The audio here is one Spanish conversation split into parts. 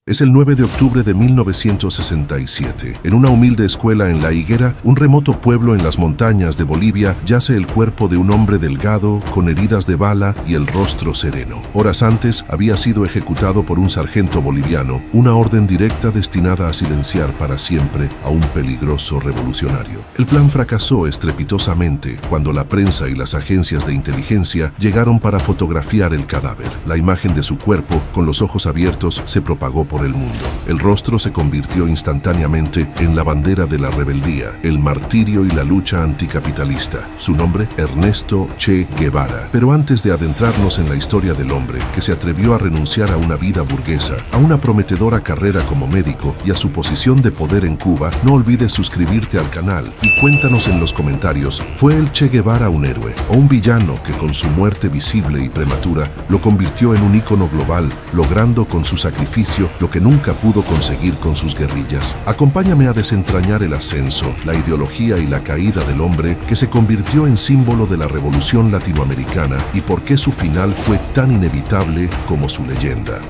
Es el 9 de octubre de 1967. En una humilde escuela en La Higuera, un remoto pueblo en las montañas de Bolivia, yace el cuerpo de un hombre delgado, con heridas de bala y el rostro sereno. Horas antes, había sido ejecutado por un sargento boliviano, una orden directa destinada a silenciar para siempre a un peligroso revolucionario. El plan fracasó estrepitosamente cuando la prensa y las agencias de inteligencia llegaron para fotografiar el cadáver. La imagen de su cuerpo, con los ojos abiertos, se propagó por el mundo. El rostro se convirtió instantáneamente en la bandera de la rebeldía, el martirio y la lucha anticapitalista. Su nombre, Ernesto Che Guevara. Pero antes de adentrarnos en la historia del hombre que se atrevió a renunciar a una vida burguesa, a una prometedora carrera como médico y a su posición de poder en Cuba, no olvides suscribirte al canal y cuéntanos en los comentarios, ¿fue el Che Guevara un héroe o un villano que con su muerte visible y prematura lo convirtió en un ícono global, logrando con su sacrificio lo que nunca pudo conseguir con sus guerrillas? Acompáñame a desentrañar el ascenso, la ideología y la caída del hombre que se convirtió en símbolo de la revolución latinoamericana y por qué su final fue tan inevitable como su leyenda.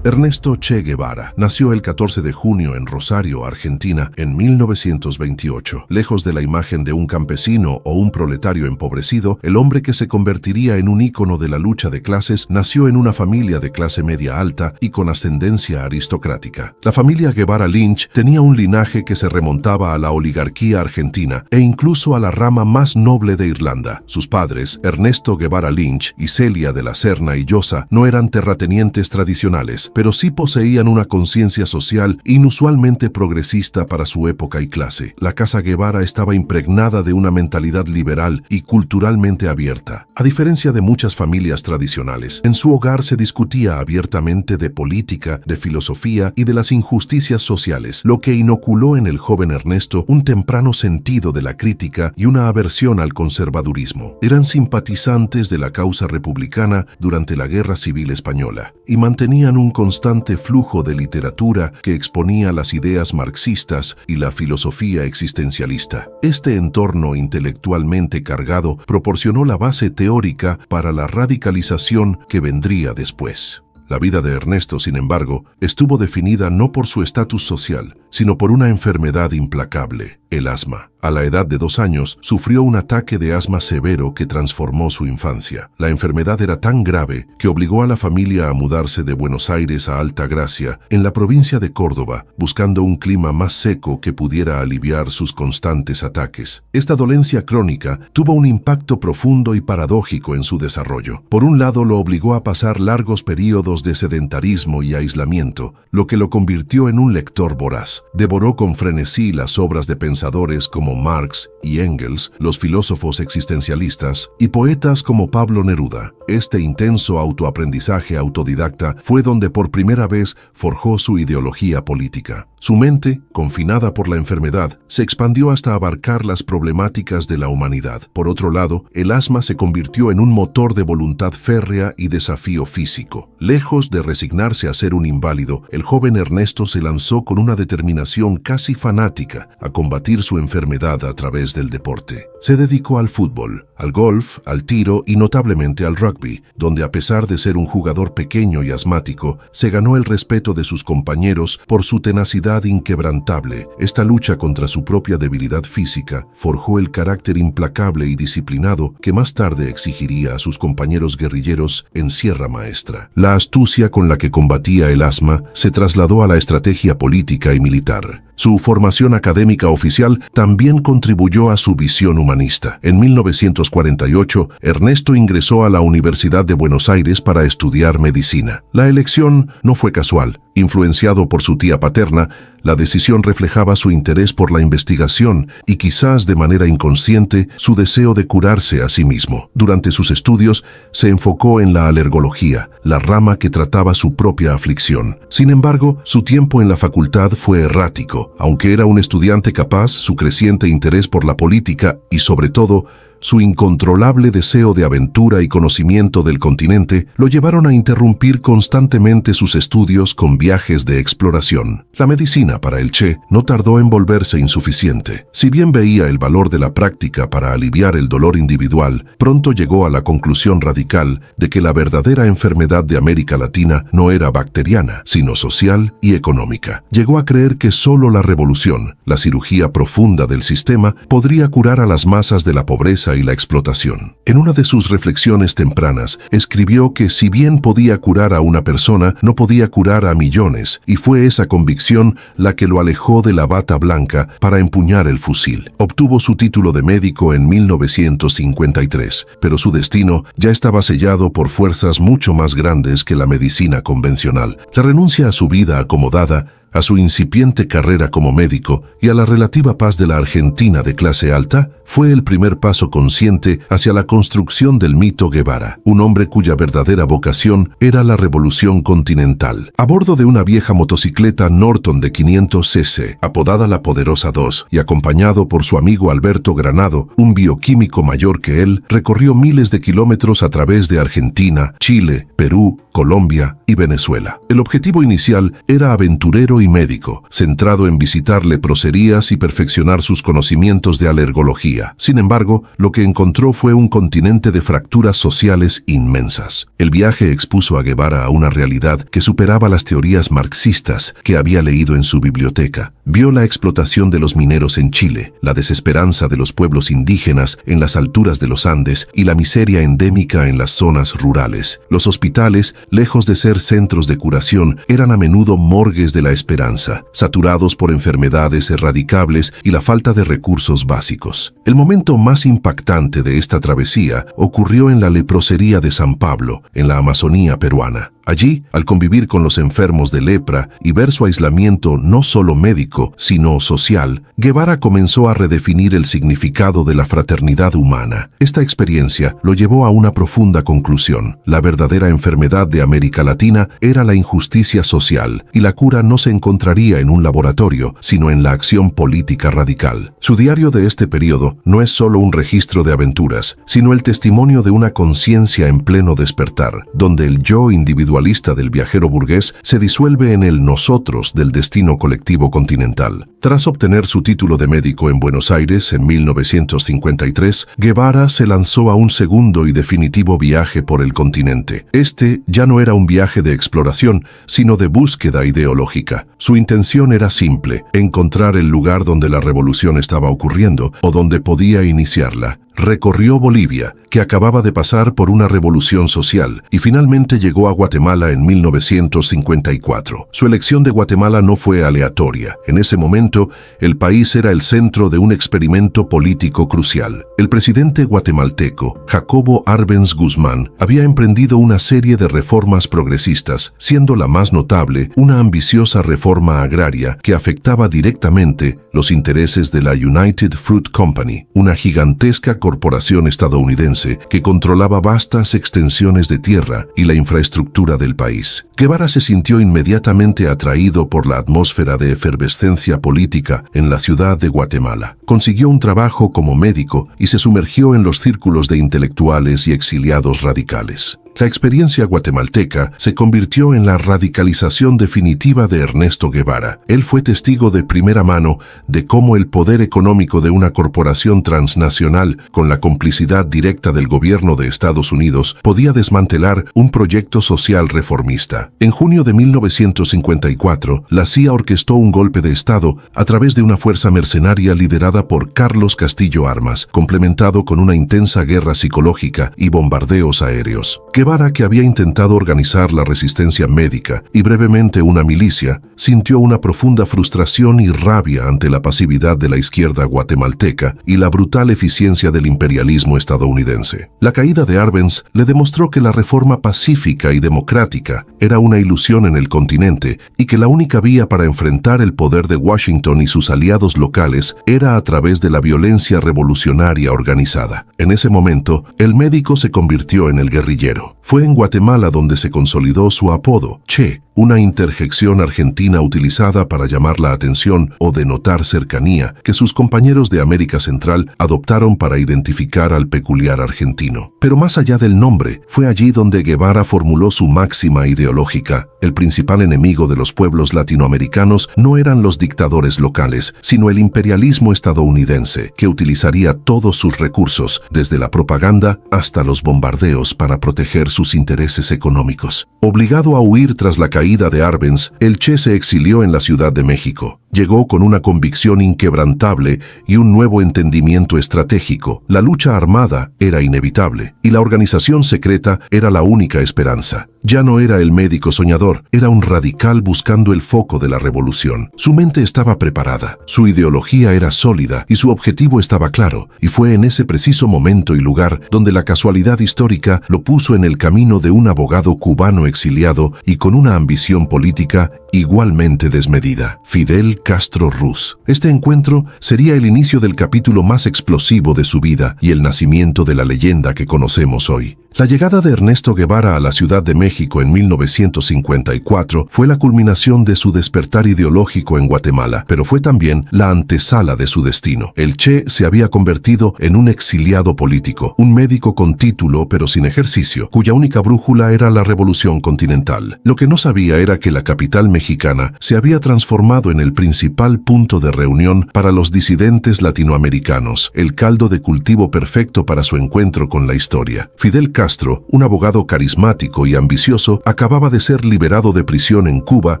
Ernesto Che Guevara nació el 14 de junio en Rosario, Argentina, en 1928. Lejos de la imagen de un campesino o un proletario empobrecido, el hombre que se convertiría en un ícono de la lucha de clases nació en una familia de clase media alta y con ascendencia aristocrática. La familia Guevara Lynch tenía un linaje que se remontaba a la oligarquía argentina e incluso a la rama más noble de Irlanda. Sus padres, Ernesto Guevara Lynch y Celia de la Serna y Llosa, no eran terratenientes tradicionales, pero sí poseían una conciencia social inusualmente progresista para su época y clase. La casa Guevara estaba impregnada de una mentalidad liberal y culturalmente abierta. A diferencia de muchas familias tradicionales, en su hogar se discutía abiertamente de política, de filosofía y de las injusticias sociales, lo que inoculó en el joven Ernesto un temprano sentido de la crítica y una aversión al conservadurismo. Eran simpatizantes de la causa republicana durante la Guerra Civil Española y mantenían un constante flujo de literatura que exponía las ideas marxistas y la filosofía existencialista. Este entorno intelectualmente cargado proporcionó la base teórica para la radicalización que vendría después. La vida de Ernesto, sin embargo, estuvo definida no por su estatus social, sino por una enfermedad implacable, el asma. A la edad de 2 años, sufrió un ataque de asma severo que transformó su infancia. La enfermedad era tan grave que obligó a la familia a mudarse de Buenos Aires a Altagracia, en la provincia de Córdoba, buscando un clima más seco que pudiera aliviar sus constantes ataques. Esta dolencia crónica tuvo un impacto profundo y paradójico en su desarrollo. Por un lado, lo obligó a pasar largos períodos de sedentarismo y aislamiento, lo que lo convirtió en un lector voraz. Devoró con frenesí las obras de pensadores como Marx y Engels, los filósofos existencialistas y poetas como Pablo Neruda. Este intenso autoaprendizaje autodidacta fue donde por primera vez forjó su ideología política. Su mente, confinada por la enfermedad, se expandió hasta abarcar las problemáticas de la humanidad. Por otro lado, el asma se convirtió en un motor de voluntad férrea y desafío físico. Lejos de resignarse a ser un inválido, el joven Ernesto se lanzó con una determinación casi fanática a combatir su enfermedad a través del deporte. Se dedicó al fútbol, al golf, al tiro y notablemente al rugby, donde a pesar de ser un jugador pequeño y asmático, se ganó el respeto de sus compañeros por su tenacidad inquebrantable. Esta lucha contra su propia debilidad física forjó el carácter implacable y disciplinado que más tarde exigiría a sus compañeros guerrilleros en Sierra Maestra. La astucia con la que combatía el asma se trasladó a la estrategia política y militar. Su formación académica oficial también contribuyó a su visión humanista. En 1948, Ernesto ingresó a la Universidad de Buenos Aires para estudiar medicina. La elección no fue casual. Influenciado por su tía paterna, la decisión reflejaba su interés por la investigación y quizás de manera inconsciente su deseo de curarse a sí mismo. Durante sus estudios se enfocó en la alergología, la rama que trataba su propia aflicción. Sin embargo, su tiempo en la facultad fue errático. Aunque era un estudiante capaz, su creciente interés por la política y, sobre todo, Su incontrolable deseo de aventura y conocimiento del continente lo llevaron a interrumpir constantemente sus estudios con viajes de exploración. La medicina para el Che no tardó en volverse insuficiente. Si bien veía el valor de la práctica para aliviar el dolor individual, pronto llegó a la conclusión radical de que la verdadera enfermedad de América Latina no era bacteriana, sino social y económica. Llegó a creer que solo la revolución, la cirugía profunda del sistema, podría curar a las masas de la pobreza y la explotación. En una de sus reflexiones tempranas, escribió que si bien podía curar a una persona, no podía curar a millones, y fue esa convicción la que lo alejó de la bata blanca para empuñar el fusil. Obtuvo su título de médico en 1953, pero su destino ya estaba sellado por fuerzas mucho más grandes que la medicina convencional. La renuncia a su vida acomodada, a su incipiente carrera como médico y a la relativa paz de la Argentina de clase alta, fue el primer paso consciente hacia la construcción del mito Guevara, un hombre cuya verdadera vocación era la revolución continental. A bordo de una vieja motocicleta Norton de 500 cc, apodada la Poderosa 2, y acompañado por su amigo Alberto Granado, un bioquímico mayor que él, recorrió miles de kilómetros a través de Argentina, Chile, Perú, Colombia y Venezuela. El objetivo inicial era aventurero y médico, centrado en visitar leproserías y perfeccionar sus conocimientos de alergología. Sin embargo, lo que encontró fue un continente de fracturas sociales inmensas. El viaje expuso a Guevara a una realidad que superaba las teorías marxistas que había leído en su biblioteca. Vio la explotación de los mineros en Chile, la desesperanza de los pueblos indígenas en las alturas de los Andes y la miseria endémica en las zonas rurales. Los hospitales, lejos de ser centros de curación, eran a menudo morgues de la esperanza, saturados por enfermedades erradicables y la falta de recursos básicos. El momento más impactante de esta travesía ocurrió en la leprosería de San Pablo, en la Amazonía peruana. Allí, al convivir con los enfermos de lepra y ver su aislamiento no solo médico, sino social, Guevara comenzó a redefinir el significado de la fraternidad humana. Esta experiencia lo llevó a una profunda conclusión. La verdadera enfermedad de América Latina era la injusticia social, y la cura no se encontraría en un laboratorio, sino en la acción política radical. Su diario de este periodo no es solo un registro de aventuras, sino el testimonio de una conciencia en pleno despertar, donde el yo individual del viajero burgués se disuelve en el nosotros del destino colectivo continental. Tras obtener su título de médico en Buenos Aires en 1953, Guevara se lanzó a un segundo y definitivo viaje por el continente. Este ya no era un viaje de exploración, sino de búsqueda ideológica. Su intención era simple: encontrar el lugar donde la revolución estaba ocurriendo o donde podía iniciarla. Recorrió Bolivia, que acababa de pasar por una revolución social, y finalmente llegó a Guatemala en 1954. Su elección de Guatemala no fue aleatoria. En ese momento, el país era el centro de un experimento político crucial. El presidente guatemalteco, Jacobo Arbenz Guzmán, había emprendido una serie de reformas progresistas, siendo la más notable una ambiciosa reforma agraria que afectaba directamente los intereses de la United Fruit Company, una gigantesca corporación estadounidense que controlaba vastas extensiones de tierra y la infraestructura del país. Guevara se sintió inmediatamente atraído por la atmósfera de efervescencia política en la ciudad de Guatemala. Consiguió un trabajo como médico y se sumergió en los círculos de intelectuales y exiliados radicales. La experiencia guatemalteca se convirtió en la radicalización definitiva de Ernesto Guevara. Él fue testigo de primera mano de cómo el poder económico de una corporación transnacional, con la complicidad directa del gobierno de Estados Unidos, podía desmantelar un proyecto social reformista. En junio de 1954, la CIA orquestó un golpe de Estado a través de una fuerza mercenaria liderada por Carlos Castillo Armas, complementado con una intensa guerra psicológica y bombardeos aéreos. Guevara, que había intentado organizar la resistencia médica y brevemente una milicia, sintió una profunda frustración y rabia ante la pasividad de la izquierda guatemalteca y la brutal eficiencia del imperialismo estadounidense. La caída de Arbenz le demostró que la reforma pacífica y democrática era una ilusión en el continente y que la única vía para enfrentar el poder de Washington y sus aliados locales era a través de la violencia revolucionaria organizada. En ese momento, el médico se convirtió en el guerrillero. Fue en Guatemala donde se consolidó su apodo, Che, una interjección argentina utilizada para llamar la atención o denotar cercanía que sus compañeros de América Central adoptaron para identificar al peculiar argentino. Pero más allá del nombre, fue allí donde Guevara formuló su máxima ideológica. El principal enemigo de los pueblos latinoamericanos no eran los dictadores locales, sino el imperialismo estadounidense, que utilizaría todos sus recursos, desde la propaganda hasta los bombardeos, para proteger sus intereses económicos. Obligado a huir tras la caída de Arbenz, el Che se exilió en la Ciudad de México. Llegó con una convicción inquebrantable y un nuevo entendimiento estratégico. La lucha armada era inevitable y la organización secreta era la única esperanza. Ya no era el médico soñador, era un radical buscando el foco de la revolución. Su mente estaba preparada, su ideología era sólida y su objetivo estaba claro, y fue en ese preciso momento y lugar donde la casualidad histórica lo puso en el camino de un abogado cubano exiliado y con una ambición política igualmente desmedida, Fidel Castro Ruz. Este encuentro sería el inicio del capítulo más explosivo de su vida y el nacimiento de la leyenda que conocemos hoy. La llegada de Ernesto Guevara a la Ciudad de México en 1954 fue la culminación de su despertar ideológico en Guatemala, pero fue también la antesala de su destino. El Che se había convertido en un exiliado político, un médico con título pero sin ejercicio, cuya única brújula era la revolución continental. Lo que no sabía era que la capital mexicana se había transformado en el principal punto de reunión para los disidentes latinoamericanos, el caldo de cultivo perfecto para su encuentro con la historia. Fidel Castro, un abogado carismático y ambicioso, acababa de ser liberado de prisión en Cuba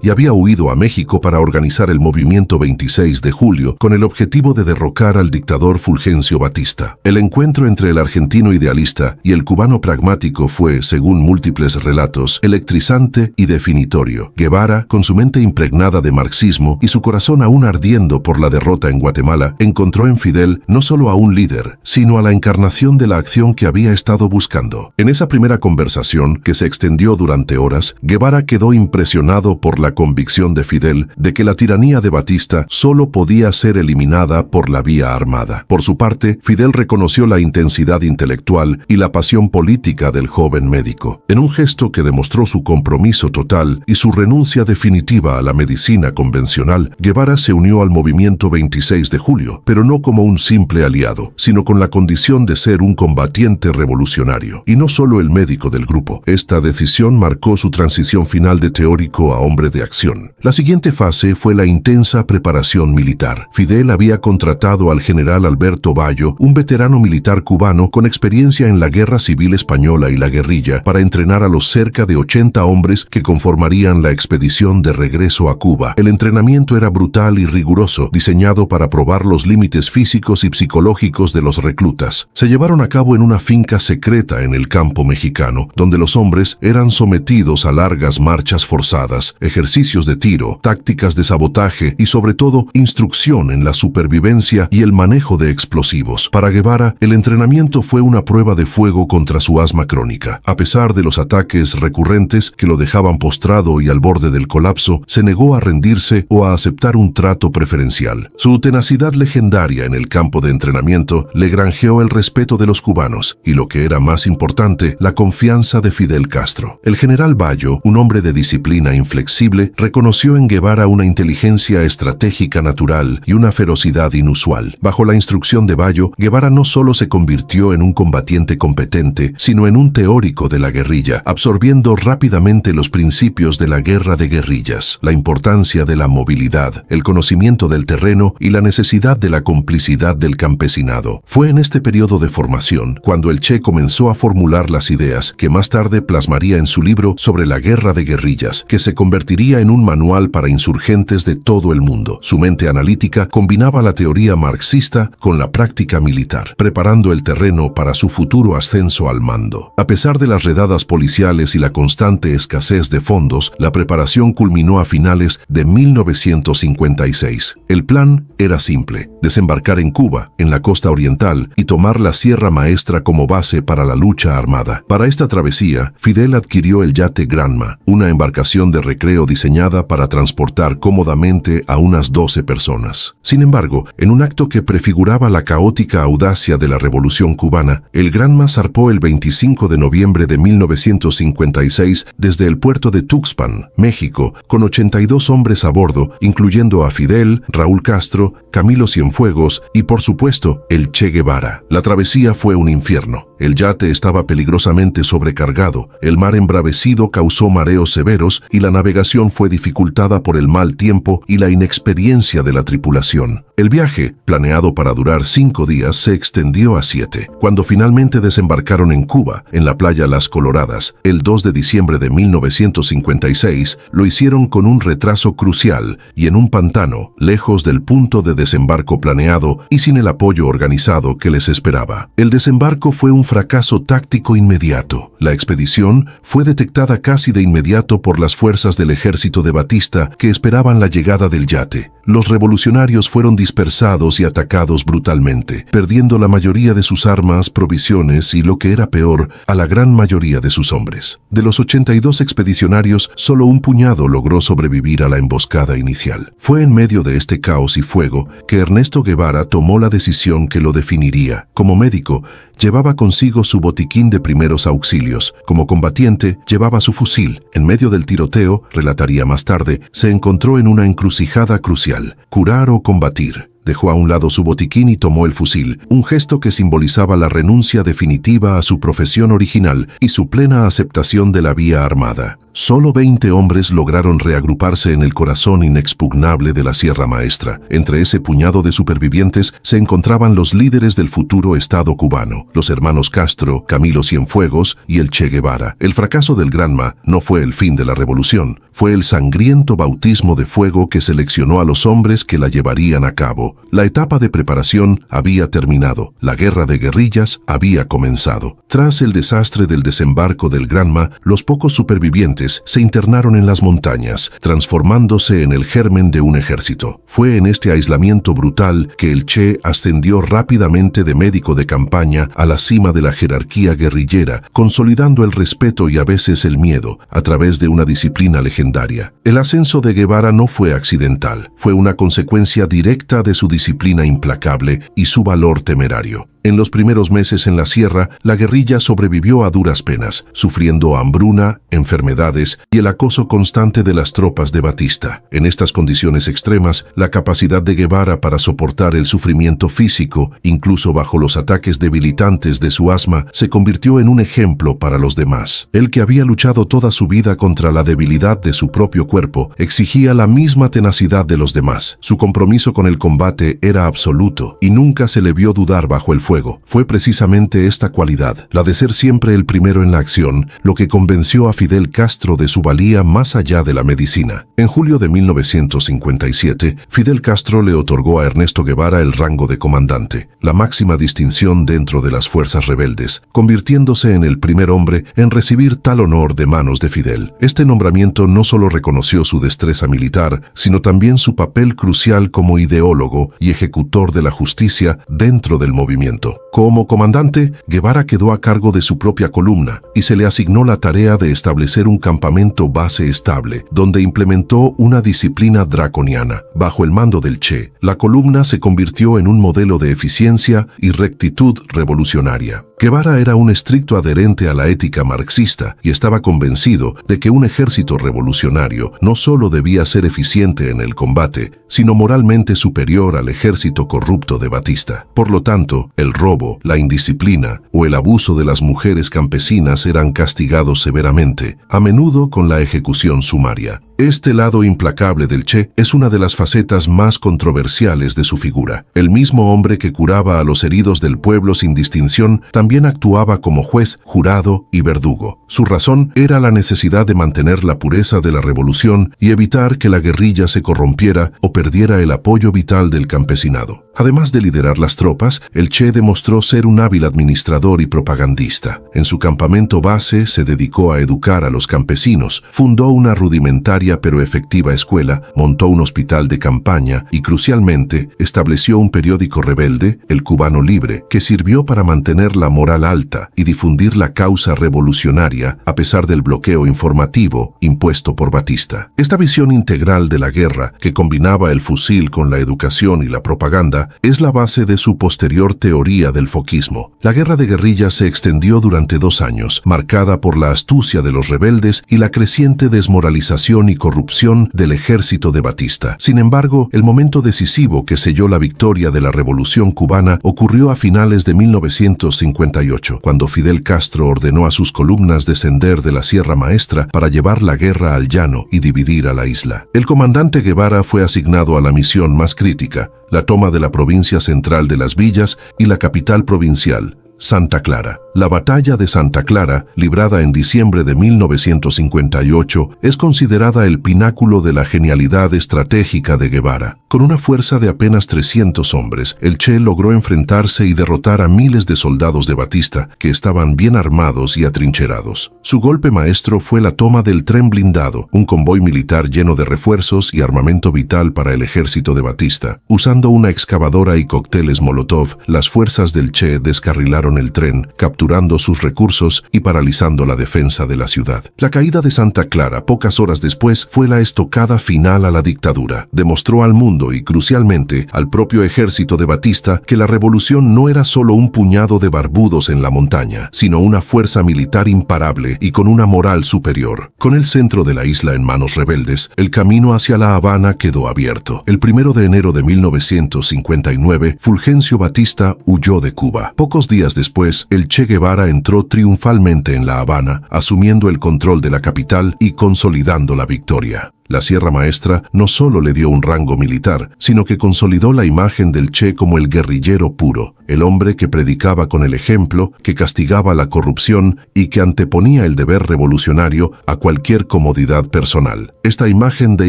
y había huido a México para organizar el movimiento 26 de julio con el objetivo de derrocar al dictador Fulgencio Batista. El encuentro entre el argentino idealista y el cubano pragmático fue, según múltiples relatos, electrizante y definitorio. Guevara, con su mente impregnada de marxismo y su corazón aún ardiendo por la derrota en Guatemala, encontró en Fidel no solo a un líder, sino a la encarnación de la acción que había estado buscando. En esa primera conversación, que se extendió durante horas, Guevara quedó impresionado por la convicción de Fidel de que la tiranía de Batista solo podía ser eliminada por la vía armada. Por su parte, Fidel reconoció la intensidad intelectual y la pasión política del joven médico. En un gesto que demostró su compromiso total y su renuncia definitiva a la medicina convencional, Guevara se unió al movimiento 26 de julio, pero no como un simple aliado, sino con la condición de ser un combatiente revolucionario. Y no solo el médico del grupo. Esta decisión marcó su transición final de teórico a hombre de acción. La siguiente fase fue la intensa preparación militar. Fidel había contratado al general Alberto Bayo, un veterano militar cubano con experiencia en la Guerra Civil Española y la guerrilla, para entrenar a los cerca de 80 hombres que conformarían la expedición de regreso a Cuba. El entrenamiento era brutal y riguroso, diseñado para probar los límites físicos y psicológicos de los reclutas. Se llevaron a cabo en una finca secreta en el campo mexicano, donde los hombres eran sometidos a largas marchas forzadas, ejercicios de tiro, tácticas de sabotaje y sobre todo instrucción en la supervivencia y el manejo de explosivos. Para Guevara, el entrenamiento fue una prueba de fuego contra su asma crónica. A pesar de los ataques recurrentes que lo dejaban postrado y al borde del colapso, se negó a rendirse o a aceptar un trato preferencial. Su tenacidad legendaria en el campo de entrenamiento le granjeó el respeto de los cubanos y, lo que era más importante, la confianza de Fidel Castro. El general Bayo, un hombre de disciplina inflexible, reconoció en Guevara una inteligencia estratégica natural y una ferocidad inusual. Bajo la instrucción de Bayo, Guevara no solo se convirtió en un combatiente competente, sino en un teórico de la guerrilla, absorbiendo rápidamente los principios de la guerra de guerrillas, la importancia de la movilidad, el conocimiento del terreno y la necesidad de la complicidad del campesinado. Fue en este periodo de formación cuando el Che comenzó a formular las ideas que más tarde plasmaría en su libro sobre la guerra de guerrillas, que se convertiría en un manual para insurgentes de todo el mundo. Su mente analítica combinaba la teoría marxista con la práctica militar, preparando el terreno para su futuro ascenso al mando. A pesar de las redadas policiales y la constante escasez de fondos, la preparación culminó a finales de 1955. 1956. El plan era simple: desembarcar en Cuba, en la costa oriental, y tomar la Sierra Maestra como base para la lucha armada. Para esta travesía, Fidel adquirió el yate Granma, una embarcación de recreo diseñada para transportar cómodamente a unas 12 personas. Sin embargo, en un acto que prefiguraba la caótica audacia de la Revolución cubana, el Granma zarpó el 25 de noviembre de 1956 desde el puerto de Tuxpan, México, con 82 hombres a bordo, incluyendo a Fidel, Raúl Castro, Camilo Cienfuegos y, por supuesto, el Che Guevara. La travesía fue un infierno. El yate estaba peligrosamente sobrecargado, el mar embravecido causó mareos severos y la navegación fue dificultada por el mal tiempo y la inexperiencia de la tripulación. El viaje, planeado para durar 5 días, se extendió a 7. Cuando finalmente desembarcaron en Cuba, en la playa Las Coloradas, el 2 de diciembre de 1956, lo hicieron con un retraso crucial y en un pantano, lejos del punto de desembarco planeado y sin el apoyo organizado que les esperaba. El desembarco fue un fracaso táctico inmediato. La expedición fue detectada casi de inmediato por las fuerzas del ejército de Batista que esperaban la llegada del yate. Los revolucionarios fueron dispersados y atacados brutalmente, perdiendo la mayoría de sus armas, provisiones y, lo que era peor, a la gran mayoría de sus hombres. De los 82 expedicionarios, solo un puñado logró sobrevivir a la emboscada inicial. Fue en medio de este caos y fuego que Ernesto Guevara tomó la decisión que lo definiría. Como médico, llevaba consigo su botiquín de primeros auxilios. Como combatiente, llevaba su fusil. En medio del tiroteo, relataría más tarde, se encontró en una encrucijada crucial: curar o combatir. Dejó a un lado su botiquín y tomó el fusil, un gesto que simbolizaba la renuncia definitiva a su profesión original y su plena aceptación de la vía armada. Solo 20 hombres lograron reagruparse en el corazón inexpugnable de la Sierra Maestra. Entre ese puñado de supervivientes se encontraban los líderes del futuro Estado cubano, los hermanos Castro, Camilo Cienfuegos y el Che Guevara. El fracaso del Granma no fue el fin de la revolución, fue el sangriento bautismo de fuego que seleccionó a los hombres que la llevarían a cabo. La etapa de preparación había terminado, la guerra de guerrillas había comenzado. Tras el desastre del desembarco del Granma, los pocos supervivientes se internaron en las montañas, transformándose en el germen de un ejército. Fue en este aislamiento brutal que el Che ascendió rápidamente de médico de campaña a la cima de la jerarquía guerrillera, consolidando el respeto y a veces el miedo a través de una disciplina legendaria. El ascenso de Guevara no fue accidental, fue una consecuencia directa de su disciplina implacable y su valor temerario. En los primeros meses en la sierra, la guerrilla sobrevivió a duras penas, sufriendo hambruna, enfermedades y el acoso constante de las tropas de Batista. En estas condiciones extremas, la capacidad de Guevara para soportar el sufrimiento físico, incluso bajo los ataques debilitantes de su asma, se convirtió en un ejemplo para los demás. Él, que había luchado toda su vida contra la debilidad de su propio cuerpo, exigía la misma tenacidad de los demás. Su compromiso con el combate era absoluto y nunca se le vio dudar bajo el fuego. Fue precisamente esta cualidad, la de ser siempre el primero en la acción, lo que convenció a Fidel Castro de su valía más allá de la medicina. En julio de 1957, Fidel Castro le otorgó a Ernesto Guevara el rango de comandante, la máxima distinción dentro de las fuerzas rebeldes, convirtiéndose en el primer hombre en recibir tal honor de manos de Fidel. Este nombramiento no solo reconoció su destreza militar, sino también su papel crucial como ideólogo y ejecutor de la justicia dentro del movimiento. Como comandante, Guevara quedó a cargo de su propia columna y se le asignó la tarea de establecer un campamento base estable, donde implementó una disciplina draconiana. Bajo el mando del Che, la columna se convirtió en un modelo de eficiencia y rectitud revolucionaria. Guevara era un estricto adherente a la ética marxista y estaba convencido de que un ejército revolucionario no solo debía ser eficiente en el combate, sino moralmente superior al ejército corrupto de Batista. Por lo tanto, el robo, la indisciplina o el abuso de las mujeres campesinas eran castigados severamente, a menudo con la ejecución sumaria. Este lado implacable del Che es una de las facetas más controversiales de su figura. El mismo hombre que curaba a los heridos del pueblo sin distinción también actuaba como juez, jurado y verdugo. Su razón era la necesidad de mantener la pureza de la revolución y evitar que la guerrilla se corrompiera o perdiera el apoyo vital del campesinado. Además de liderar las tropas, el Che demostró ser un hábil administrador y propagandista. En su campamento base se dedicó a educar a los campesinos, fundó una rudimentaria precaria pero efectiva escuela, montó un hospital de campaña y, crucialmente, estableció un periódico rebelde, El Cubano Libre, que sirvió para mantener la moral alta y difundir la causa revolucionaria a pesar del bloqueo informativo impuesto por Batista. Esta visión integral de la guerra, que combinaba el fusil con la educación y la propaganda, es la base de su posterior teoría del foquismo. La guerra de guerrillas se extendió durante 2 años, marcada por la astucia de los rebeldes y la creciente desmoralización y corrupción del ejército de Batista. Sin embargo, el momento decisivo que selló la victoria de la Revolución cubana ocurrió a finales de 1958, cuando Fidel Castro ordenó a sus columnas descender de la Sierra Maestra para llevar la guerra al llano y dividir a la isla. El comandante Guevara fue asignado a la misión más crítica, la toma de la provincia central de Las Villas y la capital provincial, Santa Clara. La batalla de Santa Clara, librada en diciembre de 1958, es considerada el pináculo de la genialidad estratégica de Guevara. Con una fuerza de apenas 300 hombres, el Che logró enfrentarse y derrotar a miles de soldados de Batista que estaban bien armados y atrincherados. Su golpe maestro fue la toma del Tren Blindado, un convoy militar lleno de refuerzos y armamento vital para el ejército de Batista. Usando una excavadora y cócteles Molotov, las fuerzas del Che descarrilaron el tren, capturando sus recursos y paralizando la defensa de la ciudad. La caída de Santa Clara, pocas horas después, fue la estocada final a la dictadura. Demostró al mundo y, crucialmente, al propio ejército de Batista que la revolución no era solo un puñado de barbudos en la montaña, sino una fuerza militar imparable y con una moral superior. Con el centro de la isla en manos rebeldes, el camino hacia La Habana quedó abierto. El 1 de enero de 1959, Fulgencio Batista huyó de Cuba. Pocos días después, el Che Guevara entró triunfalmente en La Habana, asumiendo el control de la capital y consolidando la victoria. La Sierra Maestra no solo le dio un rango militar, sino que consolidó la imagen del Che como el guerrillero puro, el hombre que predicaba con el ejemplo, que castigaba la corrupción y que anteponía el deber revolucionario a cualquier comodidad personal. Esta imagen de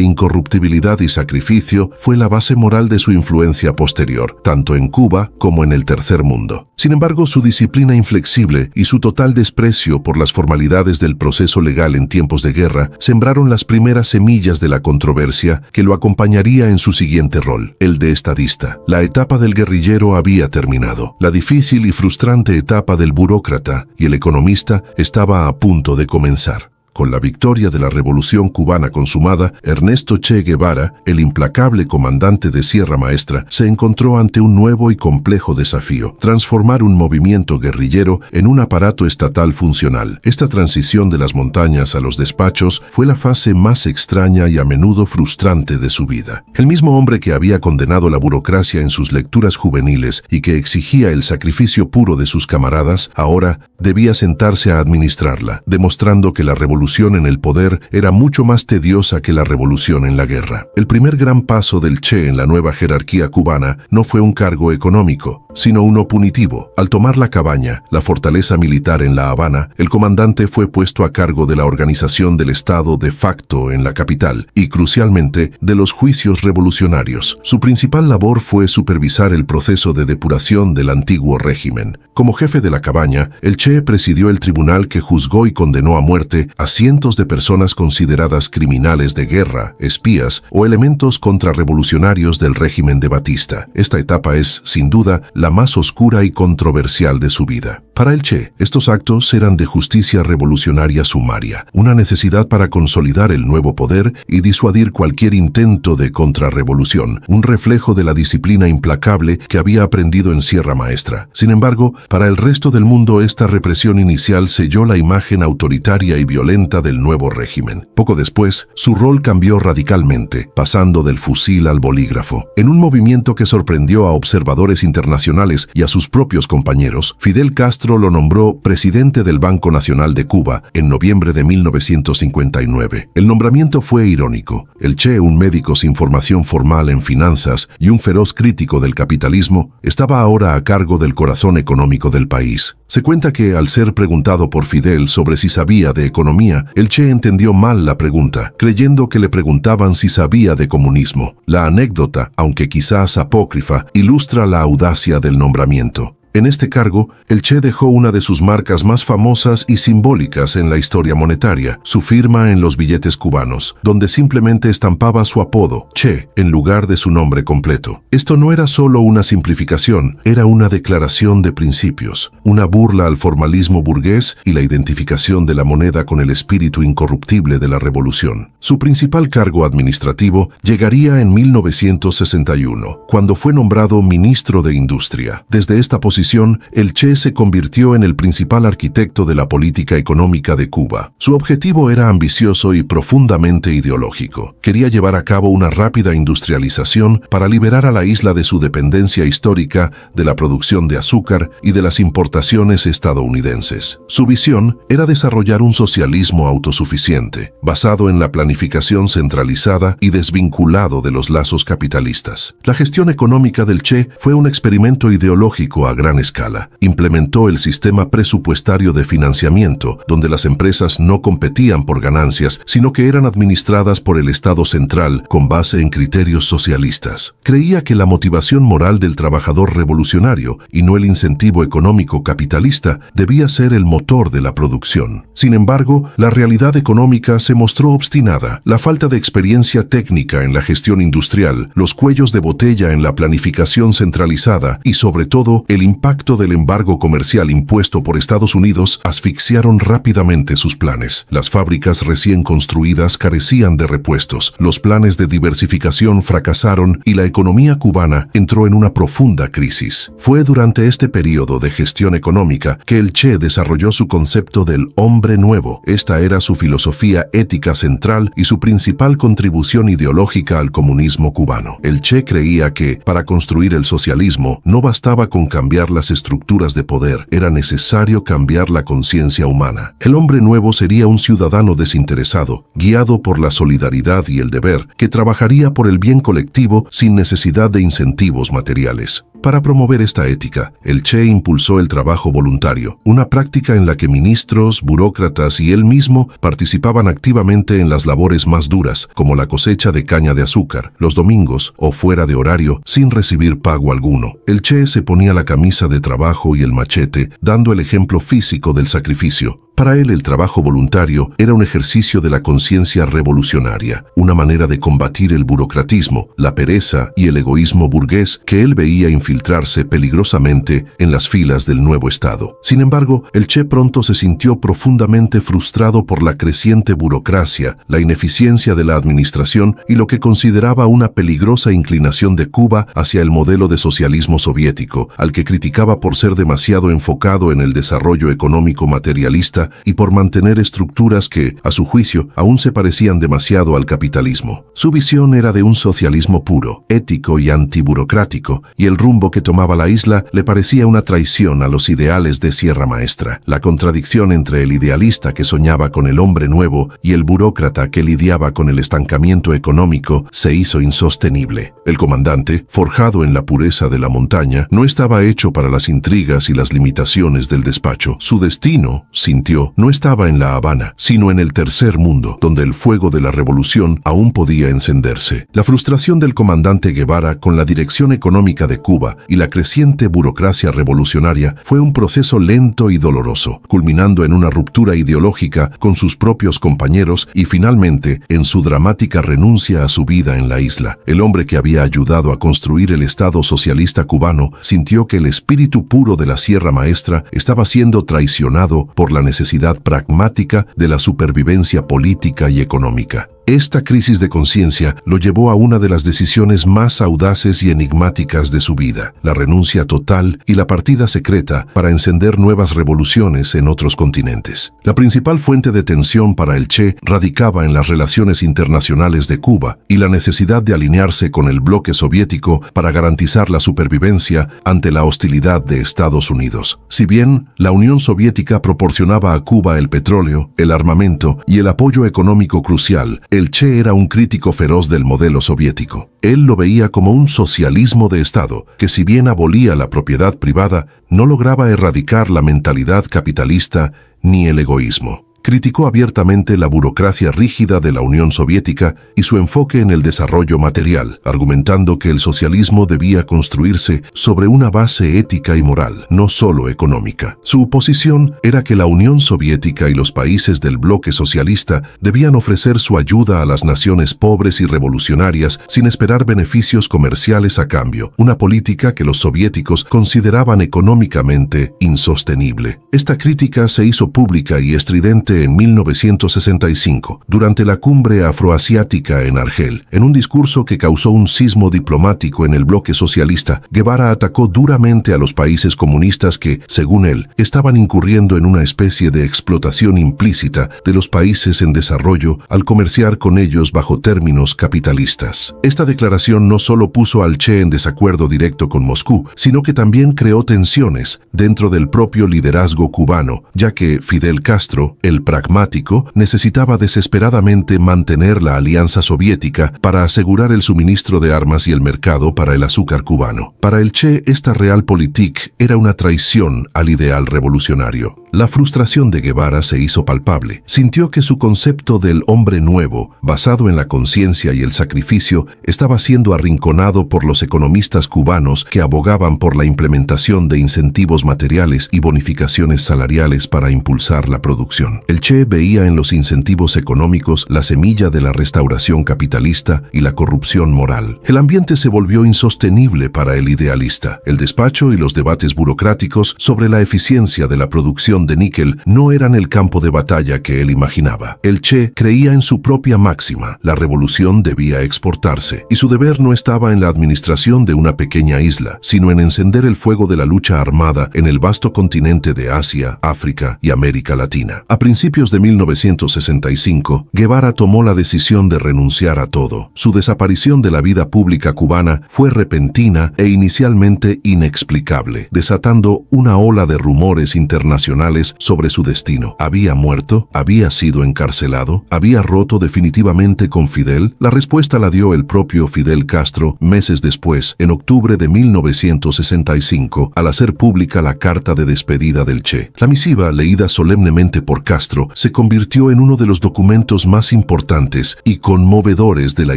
incorruptibilidad y sacrificio fue la base moral de su influencia posterior, tanto en Cuba como en el Tercer Mundo. Sin embargo, su disciplina inflexible y su total desprecio por las formalidades del proceso legal en tiempos de guerra sembraron las primeras semillas de la controversia que lo acompañaría en su siguiente rol, el de estadista. La etapa del guerrillero había terminado. La difícil y frustrante etapa del burócrata y el economista estaba a punto de comenzar. Con la victoria de la Revolución cubana consumada, Ernesto Che Guevara, el implacable comandante de Sierra Maestra, se encontró ante un nuevo y complejo desafío: transformar un movimiento guerrillero en un aparato estatal funcional. Esta transición de las montañas a los despachos fue la fase más extraña y a menudo frustrante de su vida. El mismo hombre que había condenado la burocracia en sus lecturas juveniles y que exigía el sacrificio puro de sus camaradas, ahora debía sentarse a administrarla, demostrando que la revolución en el poder era mucho más tediosa que la revolución en la guerra. El primer gran paso del Che en la nueva jerarquía cubana no fue un cargo económico, sino uno punitivo. Al tomar la cabaña, la fortaleza militar en La Habana, el comandante fue puesto a cargo de la organización del Estado de facto en la capital y, crucialmente, de los juicios revolucionarios. Su principal labor fue supervisar el proceso de depuración del antiguo régimen. Como jefe de la cabaña, el Che presidió el tribunal que juzgó y condenó a muerte a cientos de personas consideradas criminales de guerra, espías o elementos contrarrevolucionarios del régimen de Batista. Esta etapa es, sin duda, la más oscura y controversial de su vida. Para el Che, estos actos eran de justicia revolucionaria sumaria, una necesidad para consolidar el nuevo poder y disuadir cualquier intento de contrarrevolución, un reflejo de la disciplina implacable que había aprendido en Sierra Maestra. Sin embargo, para el resto del mundo, esta represión inicial selló la imagen autoritaria y violenta del nuevo régimen. Poco después, su rol cambió radicalmente, pasando del fusil al bolígrafo. En un movimiento que sorprendió a observadores internacionales y a sus propios compañeros, Fidel Castro lo nombró presidente del Banco Nacional de Cuba en noviembre de 1959. El nombramiento fue irónico. El Che, un médico sin formación formal en finanzas y un feroz crítico del capitalismo, estaba ahora a cargo del corazón económico del país. Se cuenta que, al ser preguntado por Fidel sobre si sabía de economía, el Che entendió mal la pregunta, creyendo que le preguntaban si sabía de comunismo. La anécdota, aunque quizás apócrifa, ilustra la audacia del nombramiento. En este cargo, el Che dejó una de sus marcas más famosas y simbólicas en la historia monetaria, su firma en los billetes cubanos, donde simplemente estampaba su apodo, Che, en lugar de su nombre completo. Esto no era solo una simplificación, era una declaración de principios, una burla al formalismo burgués y la identificación de la moneda con el espíritu incorruptible de la revolución. Su principal cargo administrativo llegaría en 1961, cuando fue nombrado ministro de Industria. Desde esta posición, el Che se convirtió en el principal arquitecto de la política económica de Cuba. Su objetivo era ambicioso y profundamente ideológico. Quería llevar a cabo una rápida industrialización para liberar a la isla de su dependencia histórica de la producción de azúcar y de las importaciones estadounidenses. Su visión era desarrollar un socialismo autosuficiente, basado en la planificación centralizada y desvinculado de los lazos capitalistas. La gestión económica del Che fue un experimento ideológico a gran escala. Implementó el sistema presupuestario de financiamiento, donde las empresas no competían por ganancias, sino que eran administradas por el Estado central con base en criterios socialistas. Creía que la motivación moral del trabajador revolucionario, y no el incentivo económico capitalista, debía ser el motor de la producción. Sin embargo, la realidad económica se mostró obstinada. La falta de experiencia técnica en la gestión industrial, los cuellos de botella en la planificación centralizada y, sobre todo, el impacto del embargo comercial impuesto por Estados Unidos asfixiaron rápidamente sus planes. Las fábricas recién construidas carecían de repuestos, los planes de diversificación fracasaron y la economía cubana entró en una profunda crisis. Fue durante este periodo de gestión económica que el Che desarrolló su concepto del hombre nuevo. Esta era su filosofía ética central y su principal contribución ideológica al comunismo cubano. El Che creía que, para construir el socialismo, no bastaba con cambiar las estructuras de poder, era necesario cambiar la conciencia humana. El hombre nuevo sería un ciudadano desinteresado, guiado por la solidaridad y el deber, que trabajaría por el bien colectivo sin necesidad de incentivos materiales. Para promover esta ética, el Che impulsó el trabajo voluntario, una práctica en la que ministros, burócratas y él mismo participaban activamente en las labores más duras, como la cosecha de caña de azúcar, los domingos o fuera de horario, sin recibir pago alguno. El Che se ponía la camisa de trabajo y el machete, dando el ejemplo físico del sacrificio. Para él, el trabajo voluntario era un ejercicio de la conciencia revolucionaria, una manera de combatir el burocratismo, la pereza y el egoísmo burgués que él veía infiltrarse peligrosamente en las filas del nuevo Estado. Sin embargo, el Che pronto se sintió profundamente frustrado por la creciente burocracia, la ineficiencia de la administración y lo que consideraba una peligrosa inclinación de Cuba hacia el modelo de socialismo soviético, al que criticaba por ser demasiado enfocado en el desarrollo económico materialista y por mantener estructuras que, a su juicio, aún se parecían demasiado al capitalismo. Su visión era de un socialismo puro, ético y antiburocrático, y el rumbo que tomaba la isla le parecía una traición a los ideales de Sierra Maestra. La contradicción entre el idealista que soñaba con el hombre nuevo y el burócrata que lidiaba con el estancamiento económico se hizo insostenible. El comandante, forjado en la pureza de la montaña, no estaba hecho para las intrigas y las limitaciones del despacho. Su destino, sintió, no estaba en La Habana, sino en el tercer mundo, donde el fuego de la revolución aún podía encenderse. La frustración del comandante Guevara con la dirección económica de Cuba y la creciente burocracia revolucionaria fue un proceso lento y doloroso, culminando en una ruptura ideológica con sus propios compañeros y finalmente en su dramática renuncia a su vida en la isla. El hombre que había ayudado a construir el Estado socialista cubano sintió que el espíritu puro de la Sierra Maestra estaba siendo traicionado por la necesidad pragmática de la supervivencia política y económica. Esta crisis de conciencia lo llevó a una de las decisiones más audaces y enigmáticas de su vida, la renuncia total y la partida secreta para encender nuevas revoluciones en otros continentes. La principal fuente de tensión para el Che radicaba en las relaciones internacionales de Cuba y la necesidad de alinearse con el bloque soviético para garantizar la supervivencia ante la hostilidad de Estados Unidos. Si bien la Unión Soviética proporcionaba a Cuba el petróleo, el armamento y el apoyo económico crucial, el Che era un crítico feroz del modelo soviético. Él lo veía como un socialismo de Estado, que si bien abolía la propiedad privada, no lograba erradicar la mentalidad capitalista ni el egoísmo. Criticó abiertamente la burocracia rígida de la Unión Soviética y su enfoque en el desarrollo material, argumentando que el socialismo debía construirse sobre una base ética y moral, no solo económica. Su posición era que la Unión Soviética y los países del bloque socialista debían ofrecer su ayuda a las naciones pobres y revolucionarias sin esperar beneficios comerciales a cambio, una política que los soviéticos consideraban económicamente insostenible. Esta crítica se hizo pública y estridente en 1965, durante la cumbre afroasiática en Argel. En un discurso que causó un sismo diplomático en el bloque socialista, Guevara atacó duramente a los países comunistas que, según él, estaban incurriendo en una especie de explotación implícita de los países en desarrollo al comerciar con ellos bajo términos capitalistas. Esta declaración no solo puso al Che en desacuerdo directo con Moscú, sino que también creó tensiones dentro del propio liderazgo cubano, ya que Fidel Castro, el pragmático, necesitaba desesperadamente mantener la alianza soviética para asegurar el suministro de armas y el mercado para el azúcar cubano. Para el Che, esta realpolitik era una traición al ideal revolucionario. La frustración de Guevara se hizo palpable. Sintió que su concepto del hombre nuevo, basado en la conciencia y el sacrificio, estaba siendo arrinconado por los economistas cubanos que abogaban por la implementación de incentivos materiales y bonificaciones salariales para impulsar la producción. El Che veía en los incentivos económicos la semilla de la restauración capitalista y la corrupción moral. El ambiente se volvió insostenible para el idealista. El despacho y los debates burocráticos sobre la eficiencia de la producción de níquel no eran el campo de batalla que él imaginaba. El Che creía en su propia máxima: la revolución debía exportarse, y su deber no estaba en la administración de una pequeña isla, sino en encender el fuego de la lucha armada en el vasto continente de Asia, África y América Latina. A principios de 1965, Guevara tomó la decisión de renunciar a todo. Su desaparición de la vida pública cubana fue repentina e inicialmente inexplicable, desatando una ola de rumores internacionales sobre su destino. ¿Había muerto? ¿Había sido encarcelado? ¿Había roto definitivamente con Fidel? La respuesta la dio el propio Fidel Castro meses después, en octubre de 1965, al hacer pública la carta de despedida del Che. La misiva, leída solemnemente por Castro, se convirtió en uno de los documentos más importantes y conmovedores de la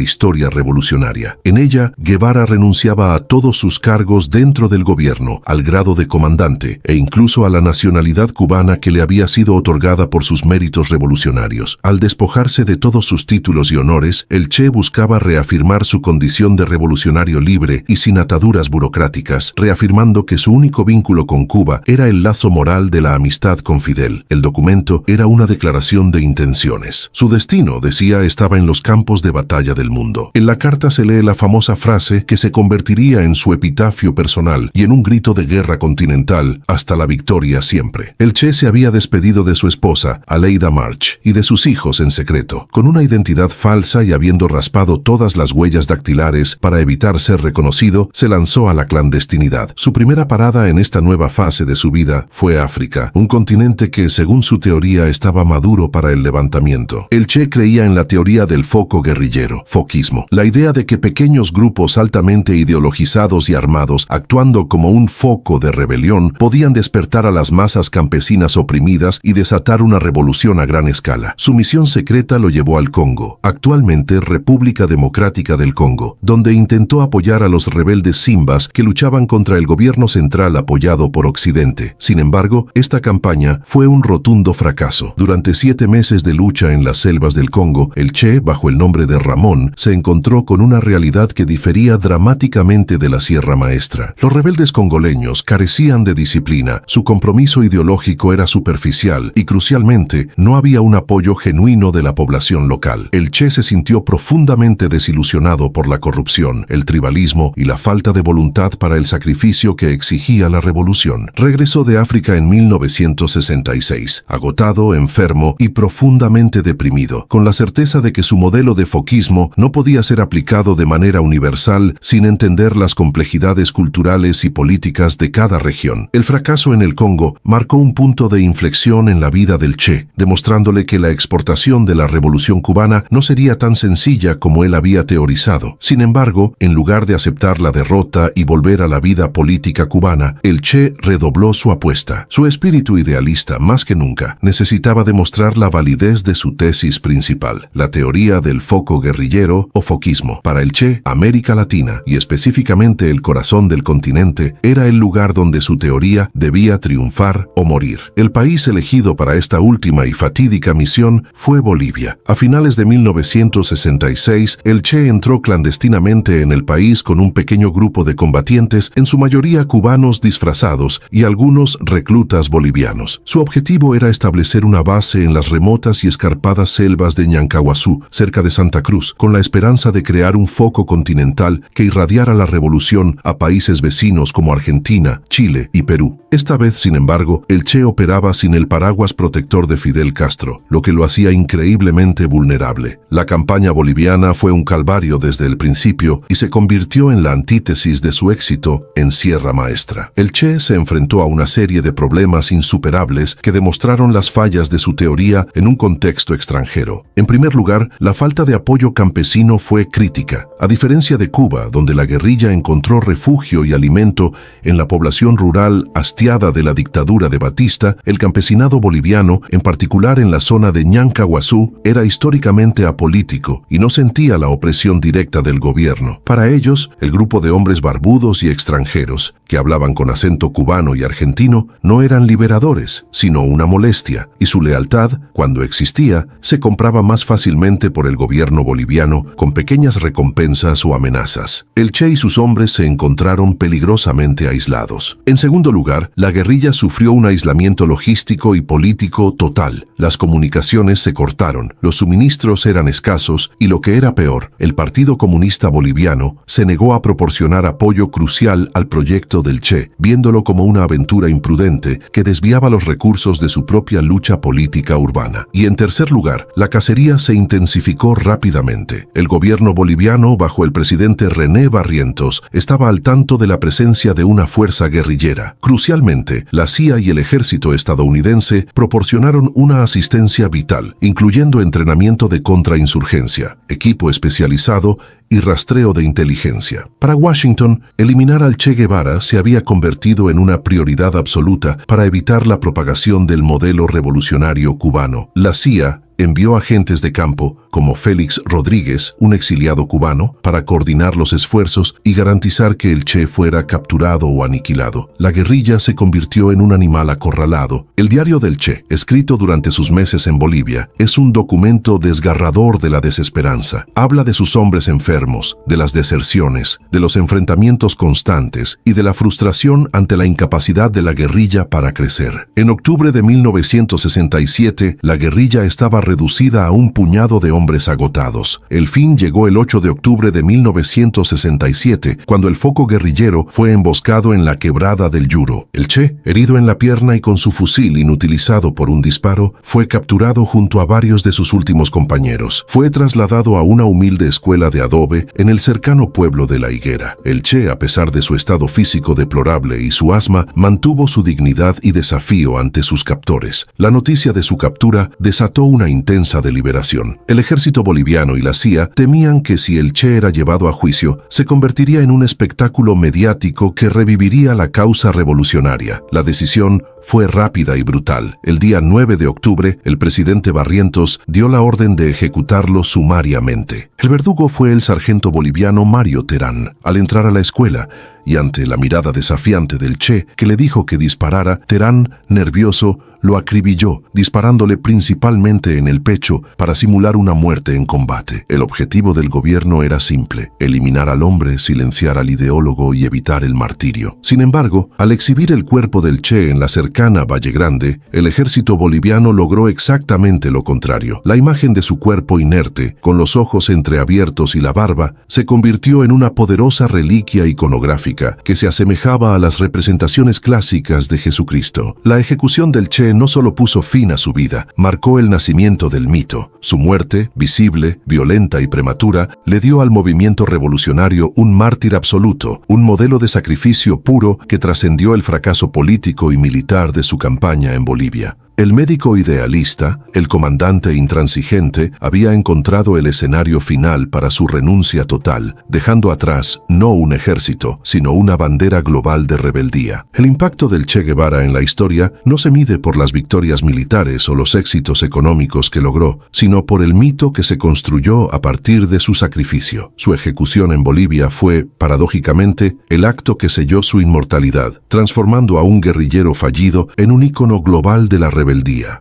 historia revolucionaria. En ella, Guevara renunciaba a todos sus cargos dentro del gobierno, al grado de comandante e incluso a la nacionalidad cubana que le había sido otorgada por sus méritos revolucionarios. Al despojarse de todos sus títulos y honores, el Che buscaba reafirmar su condición de revolucionario libre y sin ataduras burocráticas, reafirmando que su único vínculo con Cuba era el lazo moral de la amistad con Fidel. El documento era una declaración de intenciones. Su destino, decía, estaba en los campos de batalla del mundo. En la carta se lee la famosa frase que se convertiría en su epitafio personal y en un grito de guerra continental: hasta la victoria siempre. El Che se había despedido de su esposa, Aleida March, y de sus hijos en secreto. Con una identidad falsa y habiendo raspado todas las huellas dactilares para evitar ser reconocido, se lanzó a la clandestinidad. Su primera parada en esta nueva fase de su vida fue África, un continente que, según su teoría, estaba maduro para el levantamiento. El Che creía en la teoría del foco guerrillero, foquismo, la idea de que pequeños grupos altamente ideologizados y armados, actuando como un foco de rebelión, podían despertar a las masas campesinas oprimidas y desatar una revolución a gran escala. Su misión secreta lo llevó al Congo, actualmente República Democrática del Congo, donde intentó apoyar a los rebeldes Simbas que luchaban contra el gobierno central apoyado por Occidente. Sin embargo, esta campaña fue un rotundo fracaso. Durante 7 meses de lucha en las selvas del Congo, el Che, bajo el nombre de Ramón, se encontró con una realidad que difería dramáticamente de la Sierra Maestra. Los rebeldes congoleños carecían de disciplina, su compromiso ideológico era superficial y, crucialmente, no había un apoyo genuino de la población local. El Che se sintió profundamente desilusionado por la corrupción, el tribalismo y la falta de voluntad para el sacrificio que exigía la revolución. Regresó de África en 1966, agotado, enfermo y profundamente deprimido, con la certeza de que su modelo de foquismo no podía ser aplicado de manera universal sin entender las complejidades culturales y políticas de cada región. El fracaso en el Congo marcó un punto punto de inflexión en la vida del Che, demostrándole que la exportación de la Revolución cubana no sería tan sencilla como él había teorizado. Sin embargo, en lugar de aceptar la derrota y volver a la vida política cubana, el Che redobló su apuesta. Su espíritu idealista, más que nunca, necesitaba demostrar la validez de su tesis principal, la teoría del foco guerrillero o foquismo. Para el Che, América Latina, y específicamente el corazón del continente, era el lugar donde su teoría debía triunfar o morir. El país elegido para esta última y fatídica misión fue Bolivia. A finales de 1966, el Che entró clandestinamente en el país con un pequeño grupo de combatientes, en su mayoría cubanos disfrazados y algunos reclutas bolivianos. Su objetivo era establecer una base en las remotas y escarpadas selvas de Ñancahuazú, cerca de Santa Cruz, con la esperanza de crear un foco continental que irradiara la revolución a países vecinos como Argentina, Chile y Perú. Esta vez, sin embargo, el Che operaba sin el paraguas protector de Fidel Castro, lo que lo hacía increíblemente vulnerable. La campaña boliviana fue un calvario desde el principio y se convirtió en la antítesis de su éxito en Sierra Maestra. El Che se enfrentó a una serie de problemas insuperables que demostraron las fallas de su teoría en un contexto extranjero. En primer lugar, la falta de apoyo campesino fue crítica. A diferencia de Cuba, donde la guerrilla encontró refugio y alimento en la población rural hastiada de la dictadura de Batista, el campesinado boliviano, en particular en la zona de Ñancahuazú, era históricamente apolítico y no sentía la opresión directa del gobierno. Para ellos, el grupo de hombres barbudos y extranjeros, que hablaban con acento cubano y argentino, no eran liberadores, sino una molestia, y su lealtad, cuando existía, se compraba más fácilmente por el gobierno boliviano con pequeñas recompensas o amenazas. El Che y sus hombres se encontraron peligrosamente aislados. En segundo lugar, la guerrilla sufrió un aislamiento logístico y político total. Las comunicaciones se cortaron, los suministros eran escasos y, lo que era peor, el Partido Comunista Boliviano se negó a proporcionar apoyo crucial al proyecto del Che, viéndolo como una aventura imprudente que desviaba los recursos de su propia lucha política urbana. Y en tercer lugar, la cacería se intensificó rápidamente. El gobierno boliviano, bajo el presidente René Barrientos, estaba al tanto de la presencia de una fuerza guerrillera. Crucialmente, la CIA y el ejército estadounidense proporcionaron una asistencia vital, incluyendo entrenamiento de contrainsurgencia, equipo especializado y rastreo de inteligencia. Para Washington, eliminar al Che Guevara se había convertido en una prioridad absoluta para evitar la propagación del modelo revolucionario cubano. La CIA envió agentes de campo, como Félix Rodríguez, un exiliado cubano, para coordinar los esfuerzos y garantizar que el Che fuera capturado o aniquilado. La guerrilla se convirtió en un animal acorralado. El diario del Che, escrito durante sus meses en Bolivia, es un documento desgarrador de la desesperanza. Habla de sus hombres enfermos, de las deserciones, de los enfrentamientos constantes y de la frustración ante la incapacidad de la guerrilla para crecer. En octubre de 1967, la guerrilla estaba reducida a un puñado de hombres agotados. El fin llegó el 8 de octubre de 1967, cuando el foco guerrillero fue emboscado en la quebrada del Yuro. El Che, herido en la pierna y con su fusil inutilizado por un disparo, fue capturado junto a varios de sus últimos compañeros. Fue trasladado a una humilde escuela de adobe en el cercano pueblo de La Higuera. El Che, a pesar de su estado físico deplorable y su asma, mantuvo su dignidad y desafío ante sus captores. La noticia de su captura desató una intensa deliberación. El ejército boliviano y la CIA temían que si el Che era llevado a juicio, se convertiría en un espectáculo mediático que reviviría la causa revolucionaria. La decisión fue rápida y brutal. El día 9 de octubre, el presidente Barrientos dio la orden de ejecutarlo sumariamente. El verdugo fue el sargento boliviano Mario Terán. Al entrar a la escuela, y ante la mirada desafiante del Che, que le dijo que disparara, Terán, nervioso, lo acribilló, disparándole principalmente en el pecho para simular una muerte en combate. El objetivo del gobierno era simple: eliminar al hombre, silenciar al ideólogo y evitar el martirio. Sin embargo, al exhibir el cuerpo del Che en la cercana Valle Grande, el ejército boliviano logró exactamente lo contrario. La imagen de su cuerpo inerte, con los ojos entreabiertos y la barba, se convirtió en una poderosa reliquia iconográfica filosófica que se asemejaba a las representaciones clásicas de Jesucristo. La ejecución del Che no solo puso fin a su vida, marcó el nacimiento del mito. Su muerte, visible, violenta y prematura, le dio al movimiento revolucionario un mártir absoluto, un modelo de sacrificio puro que trascendió el fracaso político y militar de su campaña en Bolivia. El médico idealista, el comandante intransigente, había encontrado el escenario final para su renuncia total, dejando atrás no un ejército, sino una bandera global de rebeldía. El impacto del Che Guevara en la historia no se mide por las victorias militares o los éxitos económicos que logró, sino por el mito que se construyó a partir de su sacrificio. Su ejecución en Bolivia fue, paradójicamente, el acto que selló su inmortalidad, transformando a un guerrillero fallido en un ícono global de la rebeldía.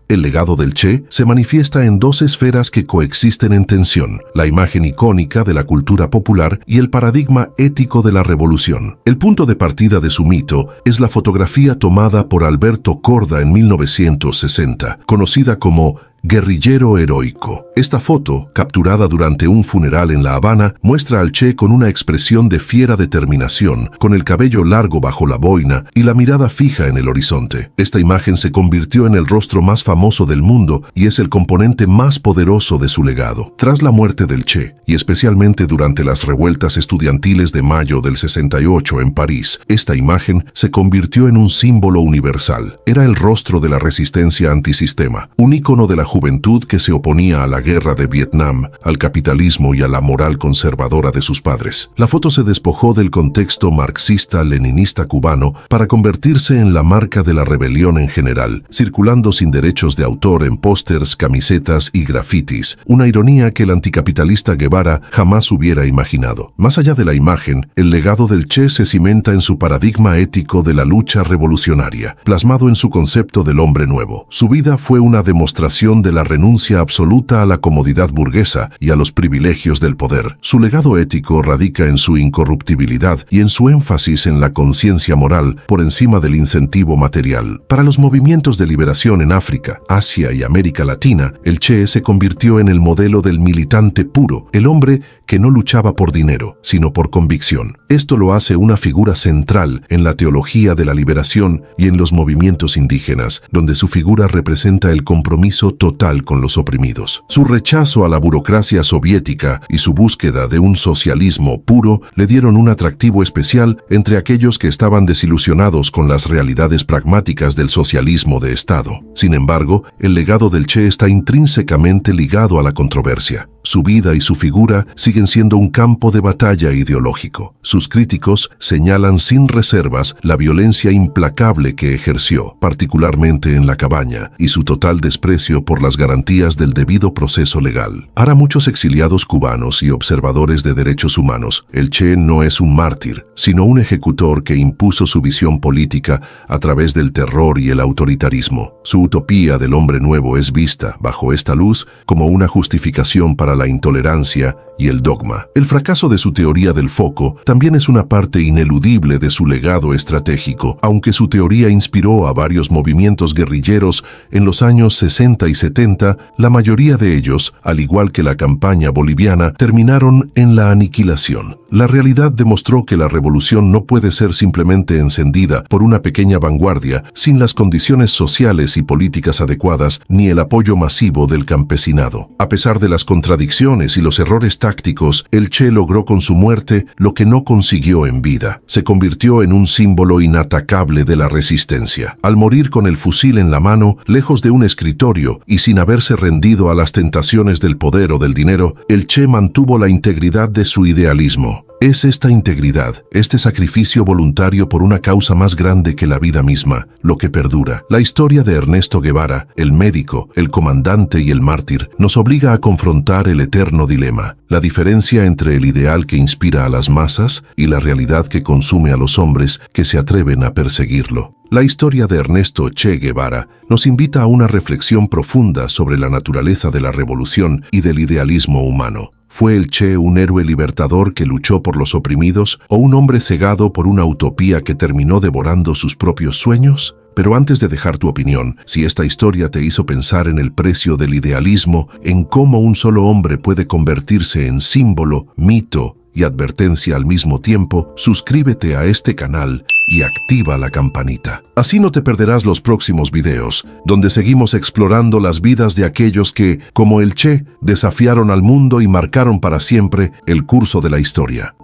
El legado del Che se manifiesta en dos esferas que coexisten en tensión: la imagen icónica de la cultura popular y el paradigma ético de la revolución. El punto de partida de su mito es la fotografía tomada por Alberto Korda en 1960, conocida como guerrillero heroico. Esta foto, capturada durante un funeral en La Habana, muestra al Che con una expresión de fiera determinación, con el cabello largo bajo la boina y la mirada fija en el horizonte. Esta imagen se convirtió en el rostro más famoso del mundo y es el componente más poderoso de su legado. Tras la muerte del Che, y especialmente durante las revueltas estudiantiles de mayo del 68 en París, esta imagen se convirtió en un símbolo universal. Era el rostro de la resistencia antisistema, un ícono de la juventud que se oponía a la guerra de Vietnam, al capitalismo y a la moral conservadora de sus padres. La foto se despojó del contexto marxista-leninista cubano para convertirse en la marca de la rebelión en general, circulando sin derechos de autor en pósters, camisetas y grafitis, una ironía que el anticapitalista Guevara jamás hubiera imaginado. Más allá de la imagen, el legado del Che se cimenta en su paradigma ético de la lucha revolucionaria, plasmado en su concepto del hombre nuevo. Su vida fue una demostración de la renuncia absoluta a la comodidad burguesa y a los privilegios del poder. Su legado ético radica en su incorruptibilidad y en su énfasis en la conciencia moral por encima del incentivo material. Para los movimientos de liberación en África, Asia y América Latina, el Che se convirtió en el modelo del militante puro, el hombre que no luchaba por dinero, sino por convicción. Esto lo hace una figura central en la teología de la liberación y en los movimientos indígenas, donde su figura representa el compromiso total con los oprimidos. Su rechazo a la burocracia soviética y su búsqueda de un socialismo puro le dieron un atractivo especial entre aquellos que estaban desilusionados con las realidades pragmáticas del socialismo de Estado. Sin embargo, el legado del Che está intrínsecamente ligado a la controversia. Su vida y su figura siguen siendo un campo de batalla ideológico. Sus críticos señalan sin reservas la violencia implacable que ejerció, particularmente en la cabaña, y su total desprecio por las garantías del debido proceso legal. Para muchos exiliados cubanos y observadores de derechos humanos, el Che no es un mártir, sino un ejecutor que impuso su visión política a través del terror y el autoritarismo. Su utopía del hombre nuevo es vista, bajo esta luz, como una justificación para la intolerancia y el dogma. El fracaso de su teoría del foco también es una parte ineludible de su legado estratégico, aunque su teoría inspiró a varios movimientos guerrilleros en los años 60 y 70, la mayoría de ellos, al igual que la campaña boliviana, terminaron en la aniquilación. La realidad demostró que la revolución no puede ser simplemente encendida por una pequeña vanguardia sin las condiciones sociales y políticas adecuadas ni el apoyo masivo del campesinado. A pesar de las contradicciones y los errores tácticos, el Che logró con su muerte lo que no consiguió en vida. Se convirtió en un símbolo inatacable de la resistencia. Al morir con el fusil en la mano, lejos de un escritorio y sin haberse rendido a las tentaciones del poder o del dinero, el Che mantuvo la integridad de su idealismo. Es esta integridad, este sacrificio voluntario por una causa más grande que la vida misma, lo que perdura. La historia de Ernesto Guevara, el médico, el comandante y el mártir, nos obliga a confrontar el eterno dilema, la diferencia entre el ideal que inspira a las masas y la realidad que consume a los hombres que se atreven a perseguirlo. La historia de Ernesto Che Guevara nos invita a una reflexión profunda sobre la naturaleza de la revolución y del idealismo humano. ¿Fue el Che un héroe libertador que luchó por los oprimidos o un hombre cegado por una utopía que terminó devorando sus propios sueños? Pero antes de dejar tu opinión, si esta historia te hizo pensar en el precio del idealismo, en cómo un solo hombre puede convertirse en símbolo, mito y advertencia al mismo tiempo, suscríbete a este canal y activa la campanita. Así no te perderás los próximos videos, donde seguimos explorando las vidas de aquellos que, como el Che, desafiaron al mundo y marcaron para siempre el curso de la historia.